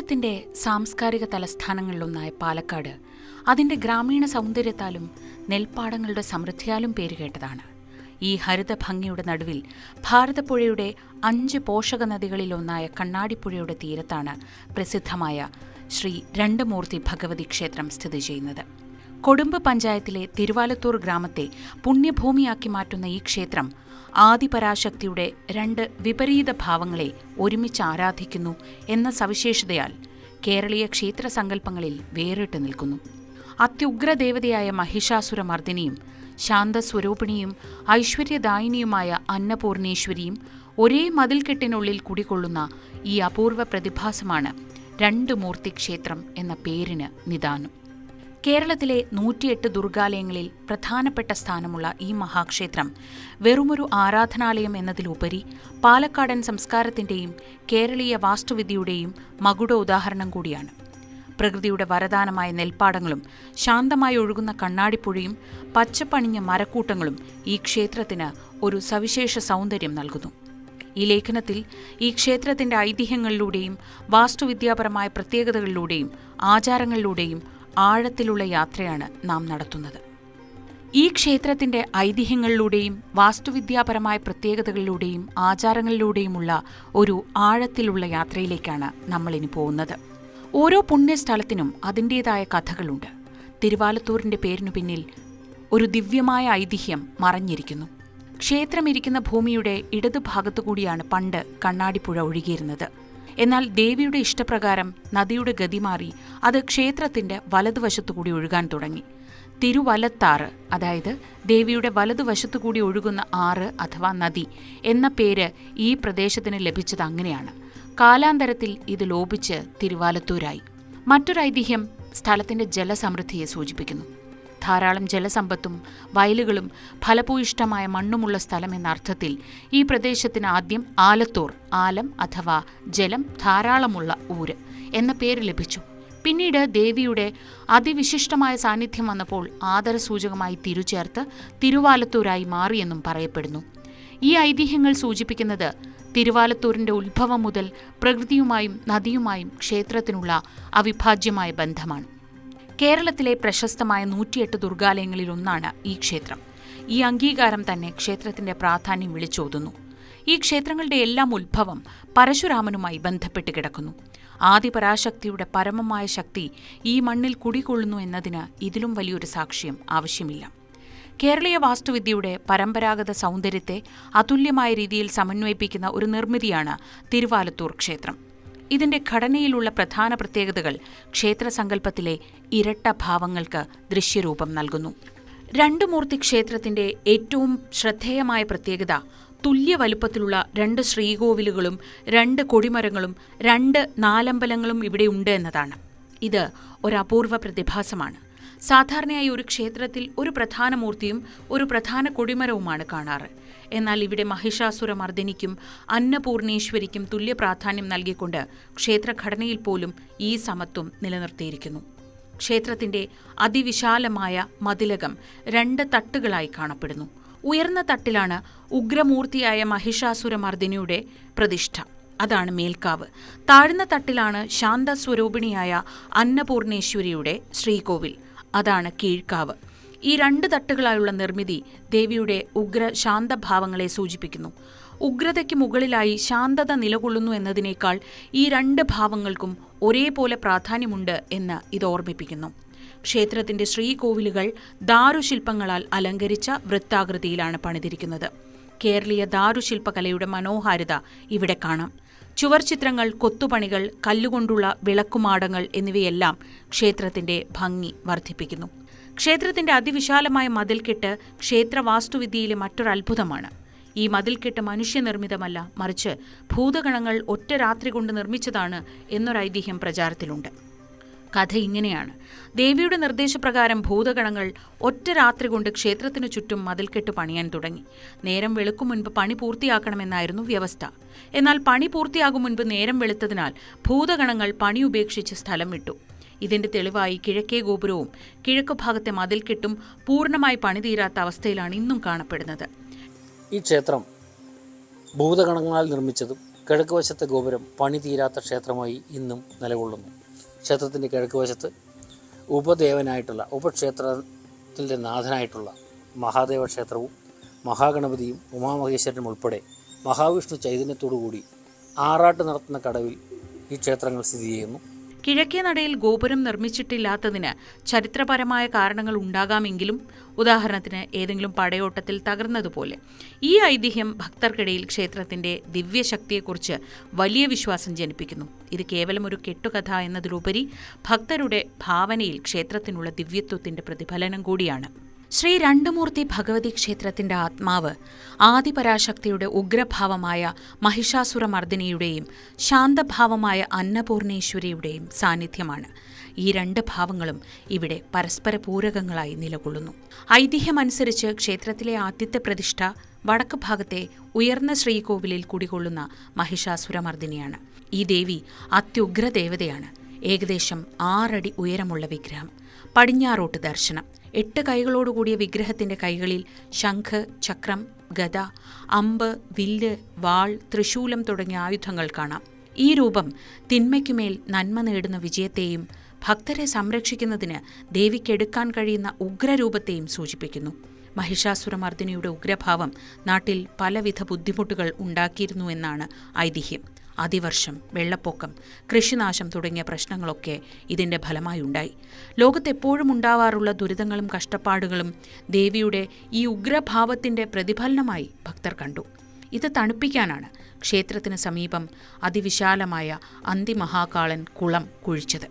കേരളത്തിൻ്റെ സാംസ്കാരിക തലസ്ഥാനങ്ങളിലൊന്നായ പാലക്കാട് അതിൻ്റെ ഗ്രാമീണ സൗന്ദര്യത്താലും നെൽപ്പാടങ്ങളുടെ സമൃദ്ധിയാലും പേരുകേട്ടതാണ്. ഈ ഹരിത ഭംഗിയുടെ നടുവിൽ ഭാരതപ്പുഴയുടെ 5 പോഷക നദികളിലൊന്നായ കണ്ണാടിപ്പുഴയുടെ തീരത്താണ് പ്രസിദ്ധമായ ശ്രീ രണ്ടുമൂർത്തി ഭഗവതി ക്ഷേത്രം സ്ഥിതി ചെയ്യുന്നത്. കൊടുമ്പ് പഞ്ചായത്തിലെ തിരുവാലത്തൂർ ഗ്രാമത്തെ പുണ്യഭൂമിയാക്കി മാറ്റുന്ന ഈ ക്ഷേത്രം ആദിപരാശക്തിയുടെ 2 വിപരീത ഭാവങ്ങളെ ഒരുമിച്ച് ആരാധിക്കുന്നു എന്ന സവിശേഷതയാൽ കേരളീയ ക്ഷേത്ര സങ്കല്പങ്ങളിൽ വേറിട്ട് നിൽക്കുന്നു. അത്യുഗ്രദേവതയായ മഹിഷാസുരമർദിനിയും ശാന്തസ്വരൂപിണിയും ഐശ്വര്യദായിനിയുമായ അന്നപൂർണേശ്വരിയും ഒരേ മതിൽക്കെട്ടിനുള്ളിൽ കുടികൊള്ളുന്ന ഈ അപൂർവ പ്രതിഭാസമാണ് രണ്ടുമൂർത്തി ക്ഷേത്രം എന്ന പേരിന് നിദാനം. കേരളത്തിലെ 108 ദുർഗാലയങ്ങളിൽ പ്രധാനപ്പെട്ട സ്ഥാനമുള്ള ഈ മഹാക്ഷേത്രം വെറുമൊരു ആരാധനാലയം എന്നതിലുപരി പാലക്കാടൻ സംസ്കാരത്തിൻ്റെയും കേരളീയ വാസ്തുവിദ്യയുടെയും മകുട ഉദാഹരണം കൂടിയാണ്. പ്രകൃതിയുടെ വരദാനമായ നെൽപ്പാടങ്ങളും ശാന്തമായി ഒഴുകുന്ന കണ്ണാടിപ്പുഴയും പച്ചപ്പണിഞ്ഞ മരക്കൂട്ടങ്ങളും ഈ ക്ഷേത്രത്തിന് ഒരു സവിശേഷ സൗന്ദര്യം നൽകുന്നു. ഈ ലേഖനത്തിൽ ഈ ക്ഷേത്രത്തിൻ്റെ ഐതിഹ്യങ്ങളിലൂടെയും വാസ്തുവിദ്യാപരമായ പ്രത്യേകതകളിലൂടെയും ആചാരങ്ങളിലൂടെയും ആഴത്തിലുള്ള യാത്രയാണ് നാം നടത്തുന്നത്. ഈ ക്ഷേത്രത്തിൻ്റെ ഐതിഹ്യങ്ങളിലൂടെയും വാസ്തുവിദ്യാപരമായ പ്രത്യേകതകളിലൂടെയും ആചാരങ്ങളിലൂടെയുമുള്ള ഒരു ആഴത്തിലുള്ള യാത്രയിലേക്കാണ് നമ്മളിനി പോകുന്നത്. ഓരോ പുണ്യസ്ഥലത്തിനും അതിൻ്റേതായ കഥകളുണ്ട്. തിരുവാലത്തൂരിൻ്റെ പേരിനു പിന്നിൽ ഒരു ദിവ്യമായ ഐതിഹ്യം മറഞ്ഞിരിക്കുന്നു. ക്ഷേത്രമിരിക്കുന്ന ഭൂമിയുടെ ഇടതുഭാഗത്തുകൂടിയാണ് പണ്ട് കണ്ണാടിപ്പുഴ ഒഴുകിയിരുന്നത്. എന്നാൽ ദേവിയുടെ ഇഷ്ടപ്രകാരം നദിയുടെ ഗതി മാറി അത് ക്ഷേത്രത്തിൻ്റെ വലതുവശത്തുകൂടി ഒഴുകാൻ തുടങ്ങി. തിരുവലത്താറ്, അതായത് ദേവിയുടെ വലതുവശത്തുകൂടി ഒഴുകുന്ന ആറ് അഥവാ നദി എന്ന പേര് ഈ പ്രദേശത്തിന് ലഭിച്ചത് അങ്ങനെയാണ്. കാലാന്തരത്തിൽ ഇത് ലോപിച്ച് തിരുവാലത്തൂരായി. മറ്റൊരു ഐതിഹ്യം സ്ഥലത്തിൻ്റെ ജലസമൃദ്ധിയെ സൂചിപ്പിക്കുന്നു. ധാരാളം ജലസമ്പത്തും വയലുകളും ഫലഭൂയിഷ്ടമായ മണ്ണുമുള്ള സ്ഥലം എന്ന അർത്ഥത്തിൽ ഈ പ്രദേശത്തിന് ആദ്യം ആലത്തൂർ, ആലം അഥവാ ജലം ധാരാളമുള്ള ഊര് എന്ന പേര് ലഭിച്ചു. പിന്നീട് ദേവിയുടെ അതിവിശിഷ്ടമായ സാന്നിധ്യം വന്നപ്പോൾ ആദരസൂചകമായി തിരുചേർത്ത് തിരുവാലത്തൂരായി മാറിയെന്നും പറയപ്പെടുന്നു. ഈ ഐതിഹ്യങ്ങൾ സൂചിപ്പിക്കുന്നത് തിരുവാലത്തൂരിൻ്റെ ഉത്ഭവം മുതൽ പ്രകൃതിയുമായും നദിയുമായും ക്ഷേത്രത്തിനുള്ള അവിഭാജ്യമായ ബന്ധമാണ്. കേരളത്തിലെ പ്രശസ്തമായ 108 ദുർഗാലയങ്ങളിലൊന്നാണ് ഈ ക്ഷേത്രം. ഈ അംഗീകാരം തന്നെ ക്ഷേത്രത്തിൻ്റെ പ്രാധാന്യം വിളിച്ചോതുന്നു. ഈ ക്ഷേത്രങ്ങളുടെ എല്ലാം ഉത്ഭവം പരശുരാമനുമായി ബന്ധപ്പെട്ട് കിടക്കുന്നു. ആദിപരാശക്തിയുടെ പരമമായ ശക്തി ഈ മണ്ണിൽ കുടികൊള്ളുന്നു എന്നതിന് ഇതിലും വലിയൊരു സാക്ഷ്യം ആവശ്യമില്ല. കേരളീയ വാസ്തുവിദ്യയുടെ പരമ്പരാഗത സൗന്ദര്യത്തെ അതുല്യമായ രീതിയിൽ സമന്വയിപ്പിക്കുന്ന ഒരു നിർമ്മിതിയാണ് തിരുവാലത്തൂർ ക്ഷേത്രം. ഇതിൻ്റെ ഘടനയിലുള്ള പ്രധാന പ്രത്യേകതകൾ ക്ഷേത്രസങ്കല്പത്തിലെ ഇരട്ട ഭാവങ്ങൾക്ക് ദൃശ്യരൂപം നൽകുന്നു. രണ്ടുമൂർത്തി ക്ഷേത്രത്തിൻ്റെ ഏറ്റവും ശ്രദ്ധേയമായ പ്രത്യേകത തുല്യ വലുപ്പത്തിലുള്ള 2 ശ്രീകോവിലുകളും 2 കൊടിമരങ്ങളും 2 നാലമ്പലങ്ങളും ഇവിടെയുണ്ട് എന്നതാണ്. ഇത് ഒരു അപൂർവ പ്രതിഭാസമാണ്. സാധാരണയായി ഒരു ക്ഷേത്രത്തിൽ ഒരു പ്രധാന മൂർത്തിയും ഒരു പ്രധാന കൊടിമരവുമാണ് കാണാറ്. എന്നാൽ ഇവിടെ മഹിഷാസുരമർദിനിക്കും അന്നപൂർണേശ്വരിക്കും തുല്യ പ്രാധാന്യം നൽകിക്കൊണ്ട് ക്ഷേത്രഘടനയിൽ പോലും ഈ സമത്വം നിലനിർത്തിയിരിക്കുന്നു. ക്ഷേത്രത്തിൻ്റെ അതിവിശാലമായ മതിലകം 2 തട്ടുകളായി കാണപ്പെടുന്നു. ഉയർന്ന തട്ടിലാണ് ഉഗ്രമൂർത്തിയായ മഹിഷാസുരമർദിനിയുടെ പ്രതിഷ്ഠ, അതാണ് മേൽക്കാവ്. താഴ്ന്ന തട്ടിലാണ് ശാന്തസ്വരൂപിണിയായ അന്നപൂർണേശ്വരിയുടെ ശ്രീകോവിൽ, അതാണ് കീഴ്ക്കാവ്. ഈ 2 തട്ടുകളായുള്ള നിർമ്മിതി ദേവിയുടെ ഉഗ്ര ശാന്തഭാവങ്ങളെ സൂചിപ്പിക്കുന്നു. ഉഗ്രതയ്ക്ക് മുകളിലായി ശാന്തത നിലകൊള്ളുന്നു എന്നതിനേക്കാൾ ഈ 2 ഭാവങ്ങൾക്കും ഒരേപോലെ പ്രാധാന്യമുണ്ട് എന്ന് ഇത് ഓർമ്മിപ്പിക്കുന്നു. ക്ഷേത്രത്തിൻ്റെ ശ്രീകോവിലുകൾ ദാരുശില്പങ്ങളാൽ അലങ്കരിച്ച വൃത്താകൃതിയിലാണ് പണിതിരിക്കുന്നത്. കേരളീയ ദാരുശില്പകലയുടെ മനോഹാരിത ഇവിടെ കാണാം. ചുവർചിത്രങ്ങൾ, കൊത്തുപണികൾ, കല്ലുകൊണ്ടുള്ള വിളക്കുമാടങ്ങൾ എന്നിവയെല്ലാം ക്ഷേത്രത്തിൻ്റെ ഭംഗി വർദ്ധിപ്പിക്കുന്നു. ക്ഷേത്രത്തിൻ്റെ അതിവിശാലമായ മതിൽക്കെട്ട് ക്ഷേത്രവാസ്തുവിദ്യയിലെ മറ്റൊരു അത്ഭുതമാണ്. ഈ മതിൽക്കെട്ട് മനുഷ്യനിർമ്മിതമല്ല, മറിച്ച് ഭൂതഗണങ്ങൾ ഒറ്റ രാത്രി കൊണ്ട് നിർമ്മിച്ചതാണ് എന്നൊരു ഐതിഹ്യം പ്രചാരത്തിലുണ്ട്. കഥ ഇങ്ങനെയാണ്. ദേവിയുടെ നിർദ്ദേശപ്രകാരം ഭൂതഗണങ്ങൾ ഒറ്റ രാത്രി കൊണ്ട് ക്ഷേത്രത്തിനു ചുറ്റും മതിൽക്കെട്ട് പണിയാൻ തുടങ്ങി. നേരം വെളുക്കും മുൻപ് പണി പൂർത്തിയാക്കണമെന്നായിരുന്നു വ്യവസ്ഥ. എന്നാൽ പണി പൂർത്തിയാകും മുൻപ് നേരം വെളുത്തതിനാൽ ഭൂതഗണങ്ങൾ പണി ഉപേക്ഷിച്ച് സ്ഥലം വിട്ടു. ഇതിന്റെ തെളിവായി കിഴക്കേ ഗോപുരവും കിഴക്കു ഭാഗത്തെ മതിൽക്കെട്ടും പൂർണ്ണമായി പണിതീരാത്ത അവസ്ഥയിലാണ് ഇന്നും കാണപ്പെടുന്നത്. ഈ ക്ഷേത്രം ഭൂതഗണങ്ങളാൽ നിർമ്മിച്ചതും കിഴക്ക് വശത്തെ ഗോപുരം പണി തീരാത്ത ക്ഷേത്രമായി ഇന്നും നിലകൊള്ളുന്നു. ക്ഷേത്രത്തിൻ്റെ കിഴക്ക് വശത്ത് ഉപദേവനായിട്ടുള്ള ഉപക്ഷേത്രത്തിൻ്റെ നാഥനായിട്ടുള്ള മഹാദേവ ക്ഷേത്രവും മഹാഗണപതിയും ഉമാമഹേശ്വരനും ഉൾപ്പെടെ മഹാവിഷ്ണു ചൈതന്യത്തോടുകൂടി ആറാട്ട് നടത്തുന്ന കടവിൽ ഈ ക്ഷേത്രങ്ങൾ സ്ഥിതി ചെയ്യുന്നു. കിഴക്കേ നടയിൽ ഗോപുരം നിർമ്മിച്ചിട്ടില്ലാത്തതിന് ചരിത്രപരമായ കാരണങ്ങൾ ഉണ്ടാകാമെങ്കിലും, ഉദാഹരണത്തിന് ഏതെങ്കിലും പടയോട്ടത്തിൽ തകർന്നതുപോലെ, ഈ ഐതിഹ്യം ഭക്തർക്കിടയിൽ ക്ഷേത്രത്തിന്റെ ദിവ്യശക്തിയെക്കുറിച്ച് വലിയ വിശ്വാസം ജനിപ്പിക്കുന്നു. ഇത് കേവലം ഒരു കെട്ടുകഥ എന്നതിലുപരി ഭക്തരുടെ ഭാവനയിൽ ക്ഷേത്രത്തിനുള്ള ദിവ്യത്വത്തിന്റെ പ്രതിഫലനം കൂടിയാണ്. ശ്രീ രണ്ടുമൂർത്തി ഭഗവതി ക്ഷേത്രത്തിന്റെ ആത്മാവ് ആദിപരാശക്തിയുടെ ഉഗ്രഭാവമായ മഹിഷാസുരമർദിനിയുടെയും ശാന്തഭാവമായ അന്നപൂർണേശ്വരിയുടെയും സാന്നിധ്യമാണ്. ഈ രണ്ട് ഭാവങ്ങളും ഇവിടെ പരസ്പര പൂരകങ്ങളായി നിലകൊള്ളുന്നു. ഐതിഹ്യമനുസരിച്ച് ക്ഷേത്രത്തിലെ ആദ്യത്തെ പ്രതിഷ്ഠ വടക്ക് ഭാഗത്തെ ഉയർന്ന ശ്രീകോവിലിൽ കുടികൊള്ളുന്ന മഹിഷാസുരമർദിനിയാണ്. ഈ ദേവി അത്യുഗ്ര ദേവതയാണ്. ഏകദേശം 6 അടി ഉയരമുള്ള വിഗ്രഹം. പടിഞ്ഞാറോട്ട് ദർശനം. 8 കൈകളോടുകൂടിയ വിഗ്രഹത്തിന്റെ കൈകളിൽ ശംഖ്, ചക്രം, ഗദ, അമ്പ്, വില്ല്, വാൾ, ത്രിശൂലം തുടങ്ങിയ ആയുധങ്ങൾ കാണാം. ഈ രൂപം തിന്മയ്ക്കുമേൽ നന്മ നേടുന്ന വിജയത്തെയും ഭക്തരെ സംരക്ഷിക്കുന്നതിന് ദേവിക്കെടുക്കാൻ കഴിയുന്ന ഉഗ്രരൂപത്തെയും സൂചിപ്പിക്കുന്നു. മഹിഷാസുരമർദിനിയുടെ ഉഗ്രഭാവം നാട്ടിൽ പലവിധ ബുദ്ധിമുട്ടുകൾ ഉണ്ടാക്കിയിരുന്നു എന്നാണ് ഐതിഹ്യം. അതിവർഷം, വെള്ളപ്പൊക്കം, കൃഷിനാശം തുടങ്ങിയ പ്രശ്നങ്ങളൊക്കെ ഇതിൻ്റെ ഫലമായുണ്ടായി. ലോകത്തെപ്പോഴും ഉണ്ടാവാറുള്ള ദുരിതങ്ങളും കഷ്ടപ്പാടുകളും ദേവിയുടെ ഈ ഉഗ്രഭാവത്തിൻ്റെ പ്രതിഫലനമായി ഭക്തർ കണ്ടു. ഇത് തണുപ്പിക്കാനാണ് ക്ഷേത്രത്തിന് സമീപം അതിവിശാലമായ അന്തിമഹാകാളൻ കുളം കുഴിച്ചത്.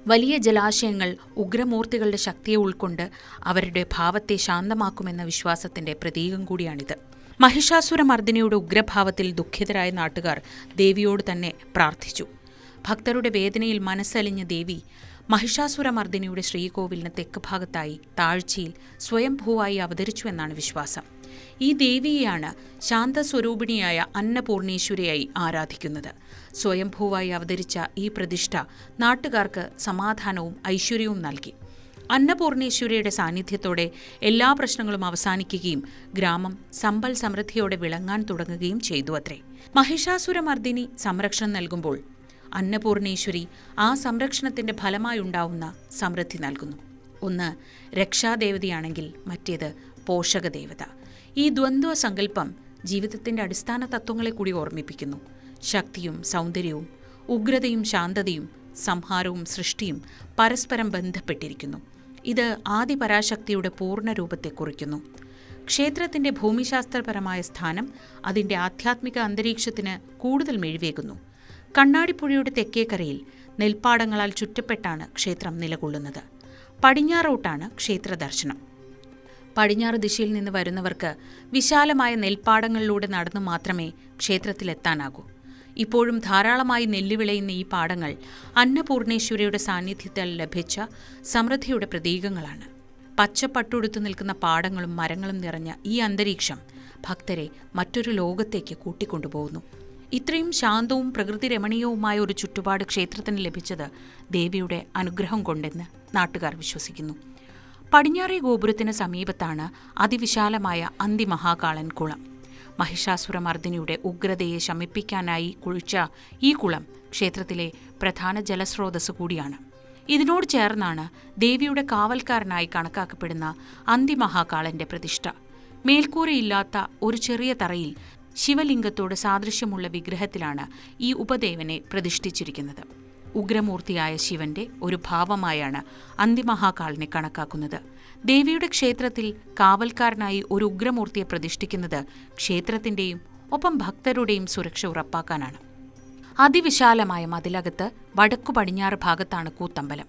വലിയ ജലാശയങ്ങൾ ഉഗ്രമൂർത്തികളുടെ ശക്തിയെ ഉൾക്കൊണ്ട് അവരുടെ ഭാവത്തെ ശാന്തമാക്കുമെന്ന വിശ്വാസത്തിൻ്റെ പ്രതീകം കൂടിയാണിത്. മഹിഷാസുരമർദിനിയുടെ ഉഗ്രഭാവത്തിൽ ദുഃഖിതരായ നാട്ടുകാർ ദേവിയോട് തന്നെ പ്രാർത്ഥിച്ചു. ഭക്തരുടെ വേദനയിൽ മനസ്സലിഞ്ഞ ദേവി മഹിഷാസുരമർദിനിയുടെ ശ്രീകോവിലിന് തെക്ക് ഭാഗത്തായി താഴ്ചയിൽ സ്വയംഭൂവായി അവതരിച്ചു എന്നാണ് വിശ്വാസം. ഈ ദേവിയെയാണ് ശാന്തസ്വരൂപിണിയായ അന്നപൂർണേശ്വരിയായി ആരാധിക്കുന്നത്. സ്വയംഭൂവായി അവതരിച്ച ഈ പ്രതിഷ്ഠ നാട്ടുകാർക്ക് സമാധാനവും ഐശ്വര്യവും നൽകി. അന്നപൂർണേശ്വരിയുടെ സാന്നിധ്യത്തോടെ എല്ലാ പ്രശ്നങ്ങളും അവസാനിക്കുകയും ഗ്രാമം സമ്പൽ സമൃദ്ധിയോടെ വിളങ്ങാൻ തുടങ്ങുകയും ചെയ്തു അത്രേ. മഹിഷാസുരമർദിനി സംരക്ഷണം നൽകുമ്പോൾ അന്നപൂർണേശ്വരി ആ സംരക്ഷണത്തിന്റെ ഫലമായുണ്ടാവുന്ന സമൃദ്ധി നൽകുന്നു. ഒന്ന് രക്ഷാദേവതയാണെങ്കിൽ മറ്റേത് പോഷകദേവത. ഈ ദ്വന്ദ്വ സങ്കല്പം ജീവിതത്തിന്റെ അടിസ്ഥാന തത്വങ്ങളെ കൂടി ഓർമ്മിപ്പിക്കുന്നു. ശക്തിയും സൗന്ദര്യവും, ഉഗ്രതയും ശാന്തതയും, സംഹാരവും സൃഷ്ടിയും പരസ്പരം ബന്ധപ്പെട്ടിരിക്കുന്നു. ഇത് ആദിപരാശക്തിയുടെ പൂർണ്ണരൂപത്തെ കുറിക്കുന്നു. ക്ഷേത്രത്തിന്റെ ഭൂമിശാസ്ത്രപരമായ സ്ഥാനം അതിൻ്റെ ആധ്യാത്മിക അന്തരീക്ഷത്തിന് കൂടുതൽ മെഴിവേകുന്നു. കണ്ണാടിപ്പുഴയുടെ തെക്കേക്കരയിൽ നെൽപ്പാടങ്ങളാൽ ചുറ്റപ്പെട്ടാണ് ക്ഷേത്രം നിലകൊള്ളുന്നത്. പടിഞ്ഞാറോട്ടാണ് ക്ഷേത്ര ദർശനം. പടിഞ്ഞാറ് ദിശയിൽ നിന്ന് വരുന്നവർക്ക് വിശാലമായ നെൽപ്പാടങ്ങളിലൂടെ നടന്നു മാത്രമേ ക്ഷേത്രത്തിലെത്താനാകൂ. ഇപ്പോഴും ധാരാളമായി നെല്ല് വിളയുന്ന ഈ പാടങ്ങൾ അന്നപൂർണേശ്വരിയുടെ സാന്നിധ്യത്താൽ ലഭിച്ച സമൃദ്ധിയുടെ പ്രതീകങ്ങളാണ്. പച്ചപ്പട്ടുടുത്തു നിൽക്കുന്ന പാടങ്ങളും മരങ്ങളും നിറഞ്ഞ ഈ അന്തരീക്ഷം ഭക്തരെ മറ്റൊരു ലോകത്തേക്ക് കൂട്ടിക്കൊണ്ടുപോകുന്നു. ഇത്രയും ശാന്തവും പ്രകൃതി രമണീയവുമായ ഒരു ചുറ്റുപാട് ക്ഷേത്രത്തിന് ലഭിച്ചത് ദേവിയുടെ അനുഗ്രഹം കൊണ്ടെന്ന് നാട്ടുകാർ വിശ്വസിക്കുന്നു. പടിഞ്ഞാറേ ഗോപുരത്തിന് സമീപത്താണ് അതിവിശാലമായ അന്തിമഹാകാളൻ കുളം. മഹിഷാസുരമർദിനിയുടെ ഉഗ്രതയെ ശമിപ്പിക്കാനായി കുഴിച്ച ഈ കുളം ക്ഷേത്രത്തിലെ പ്രധാന ജലസ്രോതസ് കൂടിയാണ്. ഇതിനോട് ചേർന്നാണ് ദേവിയുടെ കാവൽക്കാരനായി കണക്കാക്കപ്പെടുന്ന അന്തിമഹാകാളന്റെ പ്രതിഷ്ഠ. മേൽക്കൂരയില്ലാത്ത ഒരു ചെറിയ തറയിൽ ശിവലിംഗത്തോട് സാദൃശ്യമുള്ള വിഗ്രഹത്തിലാണ് ഈ ഉപദേവനെ പ്രതിഷ്ഠിച്ചിരിക്കുന്നത്. ഉഗ്രമൂർത്തിയായ ശിവന്റെ ഒരു ഭാവമായാണ് അന്തിമഹാകാളിനെ കണക്കാക്കുന്നത്. ദേവിയുടെ ക്ഷേത്രത്തിൽ കാവൽക്കാരനായി ഒരു ഉഗ്രമൂർത്തിയെ പ്രതിഷ്ഠിക്കുന്നത് ക്ഷേത്രത്തിന്റെയും ഒപ്പം ഭക്തരുടെയും സുരക്ഷ ഉറപ്പാക്കാനാണ്. അതിവിശാലമായ മതിലകത്ത് വടക്കു പടിഞ്ഞാറ് ഭാഗത്താണ് കൂത്തമ്പലം.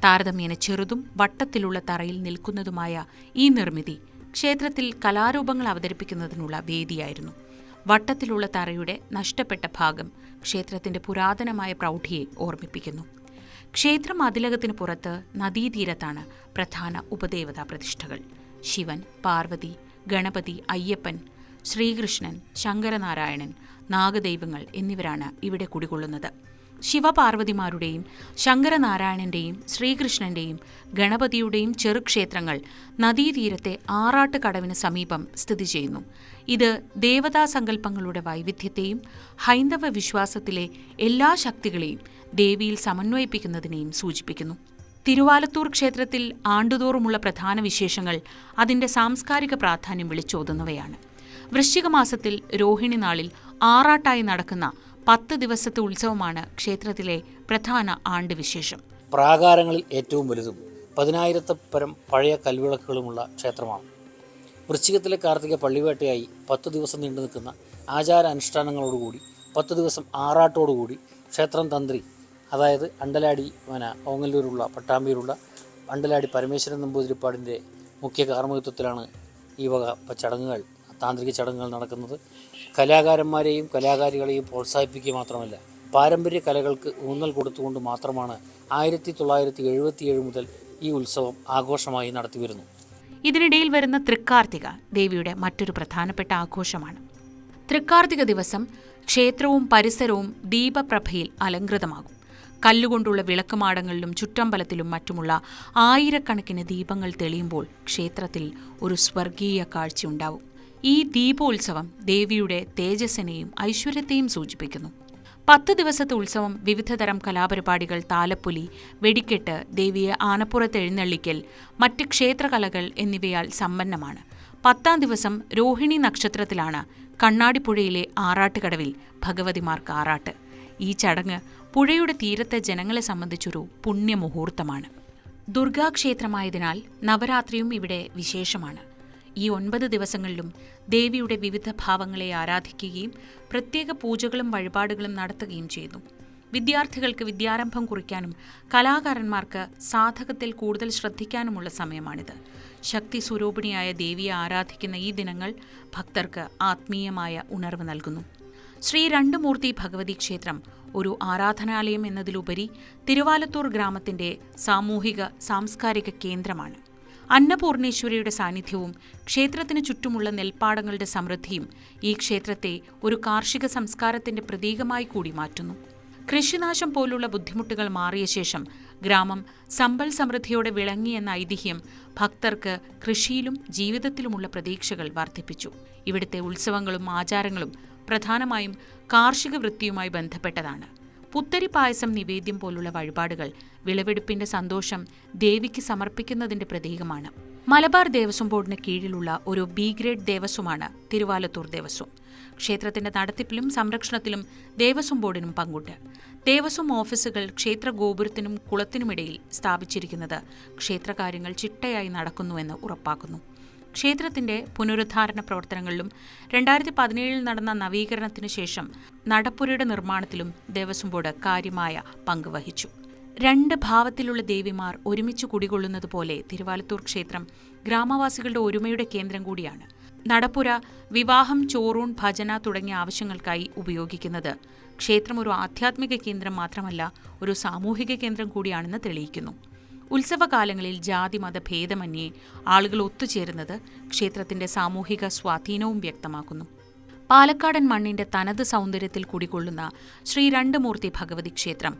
താരതമ്യേന ചെറുതും വട്ടത്തിലുള്ള തറയിൽ നിൽക്കുന്നതുമായ ഈ നിർമ്മിതി ക്ഷേത്രത്തിൽ കലാരൂപങ്ങൾ അവതരിപ്പിക്കുന്നതിനുള്ള വേദിയായിരുന്നു. വട്ടത്തിലുള്ള തറയുടെ നഷ്ടപ്പെട്ട ഭാഗം ക്ഷേത്രത്തിന്റെ പുരാതനമായ പ്രൗഢിയെ ഓർമ്മിപ്പിക്കുന്നു. ക്ഷേത്ര മതിലകത്തിന് പുറത്ത് നദീതീരത്താണ് പ്രധാന ഉപദേവതാ പ്രതിഷ്ഠകൾ. ശിവൻ, പാർവതി, ഗണപതി, അയ്യപ്പൻ, ശ്രീകൃഷ്ണൻ, ശങ്കരനാരായണൻ, നാഗദൈവങ്ങൾ എന്നിവരാണ് ഇവിടെ കുടികൊള്ളുന്നത്. ശിവപാർവതിമാരുടെയും ശങ്കരനാരായണന്റെയും ശ്രീകൃഷ്ണന്റെയും ഗണപതിയുടെയും ചെറുക്ഷേത്രങ്ങൾ നദീതീരത്തെ ആറാട്ട് കടവിന് സമീപം സ്ഥിതി ചെയ്യുന്നു. ഇത് ദേവതാസങ്കല്പങ്ങളുടെ വൈവിധ്യത്തെയും ഹൈന്ദവ വിശ്വാസത്തിലെ എല്ലാ ശക്തികളെയും ദേവിയിൽ സമന്വയിപ്പിക്കുന്നതിനെയും സൂചിപ്പിക്കുന്നു. തിരുവാലത്തൂർ ക്ഷേത്രത്തിൽ ആണ്ടുതോറുമുള്ള പ്രധാന വിശേഷങ്ങൾ അതിന്റെ സാംസ്കാരിക പ്രാധാന്യം വിളിച്ചോതുന്നവയാണ്. വൃശ്ചിക മാസത്തിൽ രോഹിണി നാളിൽ ആറാട്ടായി നടക്കുന്ന 10 ദിവസത്തെ ഉത്സവമാണ് ക്ഷേത്രത്തിലെ പ്രധാന ആണ്ടുവിശേഷം. പ്രാകാരങ്ങളിൽ ഏറ്റവും വലുതും 10,000 പരം പഴയ കൽവിളക്കുകളുമുള്ള ക്ഷേത്രമാണ്. വൃശ്ചികത്തിലെ കാർത്തിക പള്ളിവേട്ടയായി 10 ദിവസം നീണ്ടു നിൽക്കുന്ന ആചാരാനുഷ്ഠാനങ്ങളോടുകൂടി 10 ദിവസം ആറാട്ടോടുകൂടി ക്ഷേത്രം തന്ത്രി, അതായത് അണ്ടലാടി ഓങ്ങല്ലൂരുള്ള പട്ടാമ്പിയിലുള്ള അണ്ടലാടി പരമേശ്വരൻ നമ്പൂതിരിപ്പാടിൻ്റെ മുഖ്യ കാർമ്മികത്വത്തിലാണ് ഈ വക ചടങ്ങുകൾ, താന്ത്രിക ചടങ്ങുകൾ നടക്കുന്നത്. കലാകാരന്മാരെയും കലാകാരികളെയും പ്രോത്സാഹിപ്പിക്കുക മാത്രമല്ല, പാരമ്പര്യ കലകൾക്ക് ഊന്നൽ കൊടുത്തുകൊണ്ട് മാത്രമാണ് 1977 മുതൽ ഈ ഉത്സവം ആഘോഷമായി നടത്തിവരുന്നു. ഇതിനിടയിൽ വരുന്ന തൃക്കാർത്തിക ദേവിയുടെ മറ്റൊരു പ്രധാനപ്പെട്ട ആഘോഷമാണ്. തൃക്കാർത്തിക ദിവസം ക്ഷേത്രവും പരിസരവും ദീപപ്രഭയിൽ അലങ്കൃതമാകും. കല്ലുകൊണ്ടുള്ള വിളക്കുമാടങ്ങളിലും ചുറ്റമ്പലത്തിലും മറ്റുമുള്ള ആയിരക്കണക്കിന് ദീപങ്ങൾ തെളിയുമ്പോൾ ക്ഷേത്രത്തിൽ ഒരു സ്വർഗീയ കാഴ്ചയുണ്ടാവും. ഈ ദീപോത്സവം ദേവിയുടെ തേജസ്സിനെയും ഐശ്വര്യത്തെയും സൂചിപ്പിക്കുന്നു. 10 ദിവസത്തെ ഉത്സവം വിവിധതരം കലാപരിപാടികൾ, താലപ്പൊലി, വെടിക്കെട്ട്, ദേവിയെ ആനപ്പുറത്ത് എഴുന്നള്ളിക്കൽ, മറ്റ് ക്ഷേത്രകലകൾ എന്നിവയാൽ സമ്പന്നമാണ്. 10ാം ദിവസം രോഹിണി നക്ഷത്രത്തിലാണ് കണ്ണാടിപ്പുഴയിലെ ആറാട്ടുകടവിൽ ഭഗവതിമാർക്ക് ആറാട്ട്. ഈ ചടങ്ങ് പുഴയുടെ തീരത്തെ ജനങ്ങളെ സംബന്ധിച്ചൊരു പുണ്യമുഹൂർത്തമാണ്. ദുർഗാക്ഷേത്രമായതിനാൽ നവരാത്രിയും ഇവിടെ വിശേഷമാണ്. ഈ 9 ദിവസങ്ങളിലും ദേവിയുടെ വിവിധ ഭാവങ്ങളെ ആരാധിക്കുകയും പ്രത്യേക പൂജകളും വഴിപാടുകളും നടത്തുകയും ചെയ്യുന്നു. വിദ്യാർത്ഥികൾക്ക് വിദ്യാരംഭം കുറിക്കാനും കലാകാരന്മാർക്ക് സാധകത്തിൽ കൂടുതൽ ശ്രദ്ധിക്കാനുമുള്ള സമയമാണിത്. ശക്തി സ്വരൂപിണിയായ ദേവിയെ ആരാധിക്കുന്ന ഈ ദിനങ്ങൾ ഭക്തർക്ക് ആത്മീയമായ ഉണർവ് നൽകുന്നു. ശ്രീ രണ്ടുമൂർത്തി ഭഗവതി ക്ഷേത്രം ഒരു ആരാധനാലയം എന്നതിലുപരി തിരുവാലത്തൂർ ഗ്രാമത്തിന്റെ സാമൂഹിക സാംസ്കാരിക കേന്ദ്രമാണ്. അന്നപൂർണേശ്വരിയുടെ സാന്നിധ്യവും ക്ഷേത്രത്തിന് ചുറ്റുമുള്ള നെൽപ്പാടങ്ങളുടെ സമൃദ്ധിയും ഈ ക്ഷേത്രത്തെ ഒരു കാർഷിക സംസ്കാരത്തിന്റെ പ്രതീകമായി കൂടി മാറ്റുന്നു. കൃഷിനാശം പോലുള്ള ബുദ്ധിമുട്ടുകൾ മാറിയ ശേഷം ഗ്രാമം സമ്പൽ സമൃദ്ധിയോടെ വിളങ്ങിയെന്ന ഐതിഹ്യം ഭക്തർക്ക് കൃഷിയിലും ജീവിതത്തിലുമുള്ള പ്രതീക്ഷകൾ വർദ്ധിപ്പിച്ചു. ഇവിടുത്തെ ഉത്സവങ്ങളും ആചാരങ്ങളും പ്രധാനമായും കാർഷിക വൃത്തിയുമായി ബന്ധപ്പെട്ടതാണ്. പുത്തരി പായസം നിവേദ്യം പോലുള്ള വഴിപാടുകൾ വിളവെടുപ്പിന്റെ സന്തോഷം ദേവിക്ക് സമർപ്പിക്കുന്നതിന്റെ പ്രതീകമാണ്. മലബാർ ദേവസ്വം ബോർഡിന് കീഴിലുള്ള ഒരു ബി ഗ്രേഡ് ദേവസ്വമാണ് തിരുവാലത്തൂർ ദേവസ്വം. ക്ഷേത്രത്തിന്റെ നടത്തിപ്പിലും സംരക്ഷണത്തിലും ദേവസ്വം ബോർഡിനും പങ്കുണ്ട്. ദേവസ്വം ഓഫീസുകൾ ക്ഷേത്ര ഗോപുരത്തിനും കുളത്തിനുമിടയിൽ സ്ഥാപിച്ചിരിക്കുന്നത് ക്ഷേത്രകാര്യങ്ങൾ ചിട്ടയായി നടക്കുന്നുവെന്ന് ഉറപ്പാക്കുന്നു. ക്ഷേത്രത്തിന്റെ പുനരുദ്ധാരണ പ്രവർത്തനങ്ങളിലും 2017 നടന്ന നവീകരണത്തിനു ശേഷം നടപ്പുരയുടെ നിർമ്മാണത്തിലും ദേവസ്വം ബോർഡ് കാര്യമായ പങ്കുവഹിച്ചു. 2 ഭാവത്തിലുള്ള ദേവിമാർ ഒരുമിച്ച് കുടികൊള്ളുന്നതുപോലെ തിരുവാലത്തൂർ ക്ഷേത്രം ഗ്രാമവാസികളുടെ ഒരുമയുടെ കേന്ദ്രം കൂടിയാണ്. നടപ്പുര വിവാഹം, ചോറൂൺ, ഭജന തുടങ്ങിയ ആവശ്യങ്ങൾക്കായി ഉപയോഗിക്കുന്നത് ക്ഷേത്രം ഒരു ആധ്യാത്മിക കേന്ദ്രം മാത്രമല്ല, ഒരു സാമൂഹിക കേന്ദ്രം കൂടിയാണെന്ന് തെളിയിക്കുന്നു. ഉത്സവകാലങ്ങളിൽ ജാതി-മത ഭേദമന്യേ ആളുകൾ ഒത്തുചേരുന്നത് ക്ഷേത്രത്തിന്റെ സാമൂഹിക സ്വാധീനവും വ്യക്തമാക്കുന്നു. പാലക്കാടൻ മണ്ണിന്റെ തനത് സൗന്ദര്യത്തിൽ കുടികൊള്ളുന്ന ശ്രീ രണ്ടുമൂർത്തി ഭഗവതി ക്ഷേത്രം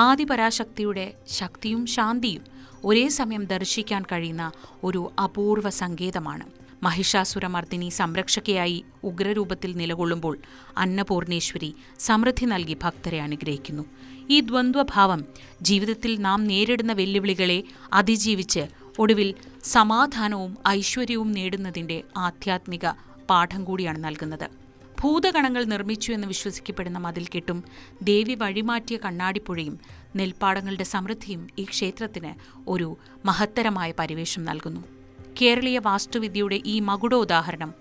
ആദിപരാശക്തിയുടെ ശക്തിയും ശാന്തിയും ഒരേ സമയം ദർശിക്കാൻ കഴിയുന്ന ഒരു അപൂർവ സങ്കേതമാണ്. മഹിഷാസുരമർദ്ദിനി സംരക്ഷകയായി ഉഗ്രരൂപത്തിൽ നിലകൊള്ളുമ്പോൾ അന്നപൂർണേശ്വരി സമൃദ്ധി നൽകി ഭക്തരെ അനുഗ്രഹിക്കുന്നു. ഈ ദ്വന്ദ്വഭാവം ജീവിതത്തിൽ നാം നേരിടുന്ന വെല്ലുവിളികളെ അതിജീവിച്ച് ഒടുവിൽ സമാധാനവും ഐശ്വര്യവും നേടുന്നതിൻ്റെ ആധ്യാത്മിക പാഠം കൂടിയാണ് നൽകുന്നത്. ഭൂതഗണങ്ങൾ നിർമ്മിച്ചു എന്ന് വിശ്വസിക്കപ്പെടുന്ന മതിൽക്കെട്ടും ദേവി വഴിമാറ്റിയ കണ്ണാടിപ്പുഴയും നെൽപ്പാടങ്ങളുടെ സമൃദ്ധിയും ഈ ക്ഷേത്രത്തിന് ഒരു മഹത്തരമായ പരിവേഷം നൽകുന്നു. കേരളീയ വാസ്തുവിദ്യയുടെ ഈ മകുടോദാഹരണം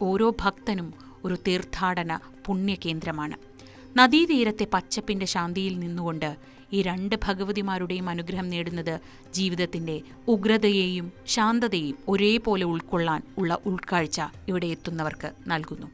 ഓരോ ഭക്തനും ഒരു തീർത്ഥാടന പുണ്യകേന്ദ്രമാണ്. നദീതീരത്തെ പച്ചപ്പിന്റെ ശാന്തിയിൽ നിന്നുകൊണ്ട് ഈ 2 ഭഗവതിമാരുടെയും അനുഗ്രഹം നേടുന്നത് ജീവിതത്തിന്റെ ഉഗ്രതയെയും ശാന്തതയെയും ഒരേപോലെ ഉൾക്കൊള്ളാൻ ഉള്ള ഉൾക്കാഴ്ച ഇവിടെ എത്തുന്നവർക്ക് നൽകുന്നു.